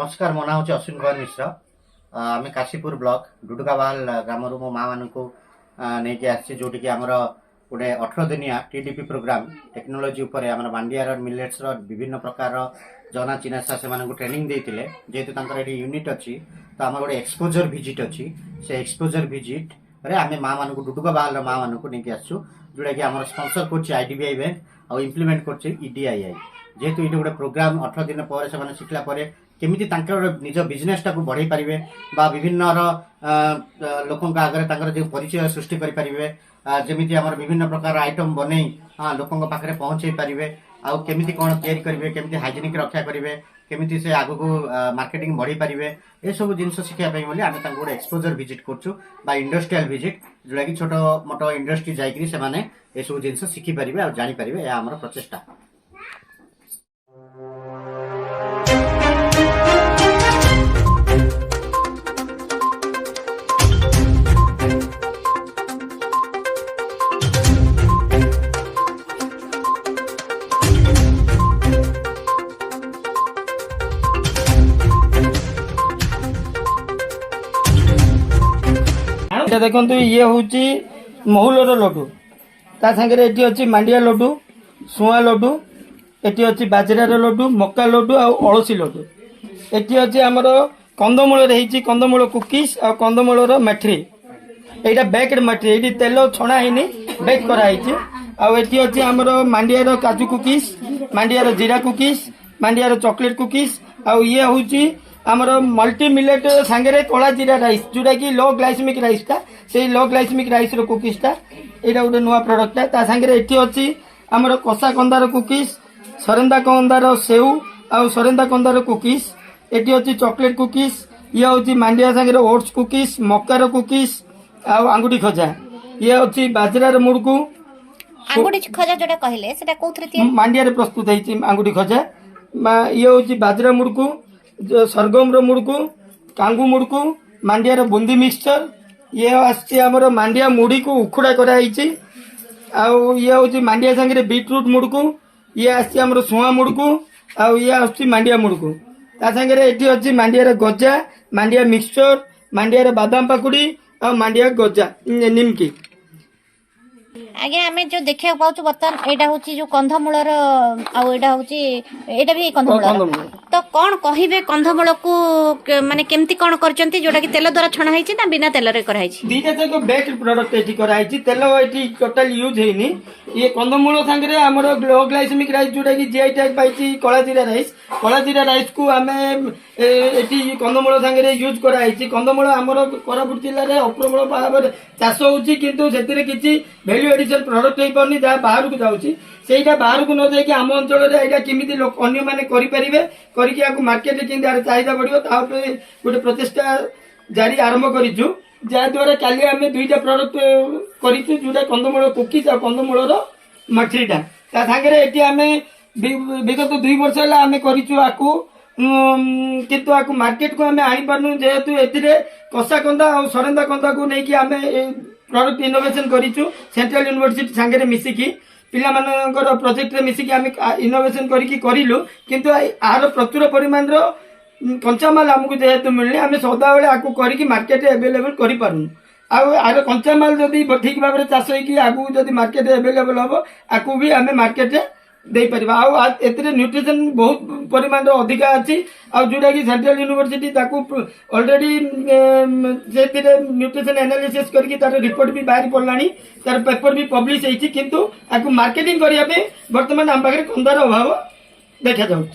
नमस्कार मो ना हूँ अश्विन कुमार मिश्र। आम काशीपुर ब्लॉक डुडुकाबाल ग्राम मो माँ मान को नहीं आसी जोटि कि आमर गोटे 18 दिनिया टीडीपी प्रोग्राम टेक्नोलोजी उपर आम मांडिया मिलेट्स विभिन्न प्रकार जना चिनासा से ट्रेनिंग देते जेहेतु ये यूनिट अच्छी तो आम गोटे एक्सपोजर भिजिट अच्छी से एक्सपोजर भिजिट रे आम माँ मान डुडुकाबाल माँ मान को नहीं आसू जोटा कि आम स्पॉन्सर कर बैंक और इम्प्लीमेंट कर जेहेतु ये गोटे प्रोग्राम 18 दिन पर से शिखला केमिति निज बिजनेस टाक बढ़ई पारे विभिन्न लोक आगे जो परिचय सृष्टि करें जमी आम विभिन्न प्रकार आइटम बनई लोक पाखे पहुँचे पारे आमिति कौन या हाइजेनिक रक्षा करेंगे केमिति से आग को मार्केटिंग बढ़ई पारे ये सब जिन शिखापी आम गोटे एक्सपोजर भिजिट करूँ इंडस्ट्रियल भिजिट जोटा कि छोट मोट इंडस्ट्री जाकि से सब जिन शिखिपारे और जापर यह आम प्रचेषा। देखो ये हूँ महुलर लड्डू ता सागे ये अच्छी मांडिया लड्डू सुआ लड्डू ये अच्छी बाजरार लड्डू मक्का लड्डू और अड़सी लड्डू ये अच्छी आमर कंदमूल कंदमूल कुकीज और कंदमूलर मैट्री यहाँ बेक्ड मैट्री ये तेल छणा है बेक कराई आती अच्छी आमर मांडियार काजू कुकीज मांडियार जीरा कुकीज मांडियार चॉकलेट कुकीज और ये हूँ आमर मल्टी मिलेट सांगे कला जीरा राइस जोटा कि लो ग्लाइसेमिक राइस टा से लो ग्लाइसेमिक राइस रो कुकीज टा यहाँ गोटे नुआ प्रोडक्ट ता सांगे ये अच्छी आमर कषा कंदार कुकीज सरेंदा कंदार सेव आउ सरेंदा कंदार कुकीज ये अच्छी चॉकलेट कुकीज ये हूँ मांडिया सांगे ओट्स कुकीज मक्कार कुकीज आउ आंगुठी खजा ये अच्छी बाजरार मुड़कू आंगुठी खजा जोटा कहले सेटा कोथरे मांडिया प्रस्तुत है आंगुठी खजा ये हूँ बाजरा मुड़कू सरगम मुड़कू कांगू मुड़कू मांडियार बुंदी मिक्सचर ये आमर मांडिया मुड़ी को उखुड़ा कराई ये हूँ मांडिया सांगे बीटरूट मुड़कू ये आमर सुआ मुड़कू आउ ये आसुची मांडिया मुड़कू ता सांगे ये अच्छी मांडियार गजा मांडिया मिक्सचर मांडियार बादाम पाकुड़ी और मांडिया गजा निमकी आगे आमे जो देखा पाउछ बर्तमान एटा होची जो कंधमूलर आ एटा होची एटा भी कंधमूल तो कौन कहिबे कंधमूल को माने केमती कौन करचंती जोटा कि तेल द्वारा छणा हैची ना बिना तेल रे कराइची दीटा तक बेक्ड प्रोडक्ट एठी कराइची तेल एठी टोटल यूज हेनी ये कंधमूल संगे हमर लो ग्लाइसेमिक राइस जोटा कि जीआई टैग पाइची कला जीरा राइस को आमे एठी कंधमूल संगे यूज कराइची कंधमूल हमर कोरापुट जिल्ला रे अप्रमूल भाव चाष होची किंतु सेतिरे किछि वैल्यू एडिशन प्रोडक्ट हो पारनी जहाँ बाहर को जाऊँगी से बाहर को न जाकि आम अंचल केमी लोक अन्य मैंने करके मार्केट के चाहिदा बढ़ो गोटे प्रचेषा जारी आरंभ करूँ जहाद्वारा काली आम दुईटा प्रडक्ट करूँ जोटा कंदमूल कुकीज और कंदमूलर मछलीटा सागे ये आम विगत 2 वर्ष है आम करूँ किंतु आकु मार्केट को आम आनी पार्नु जेहेतु ए कषा कंदा और सरेंदा कंदा को लेकिन आम प्रोडक्ट इनोवेशन करूँ सेंट्रल यूनिवर्सिटी सांगे मिसिकी पिलामानकर प्रोजेक्ट रे मिसिकी आम इनोवेशन करूँ किंतु आर प्रचुर परिमाण कंचामाल आमको जेहेतु मिलने आम सदा बेले आपको करके मार्केट एवेलेबल करूँ आर कंचामाल जदि ठीक भाव में चाष होगी आगू जदि मार्केट एवेलेबल हम आपको भी आम मार्केट दे पार न्यूट्रिशन बहुत परिमाण अधिका अच्छी जोटा कि सेंट्रल यूनिवर्सिटी ऑलरेडी से न्यूट्रिशन एनालिसिस करके तार रिपोर्ट भी बाहरी पड़ला तार पेपर भी पब्लिश होती किंतु आपको मार्केटिंग करने बर्तमान आम पाखे कंदार अभाव देखा जाऊँ।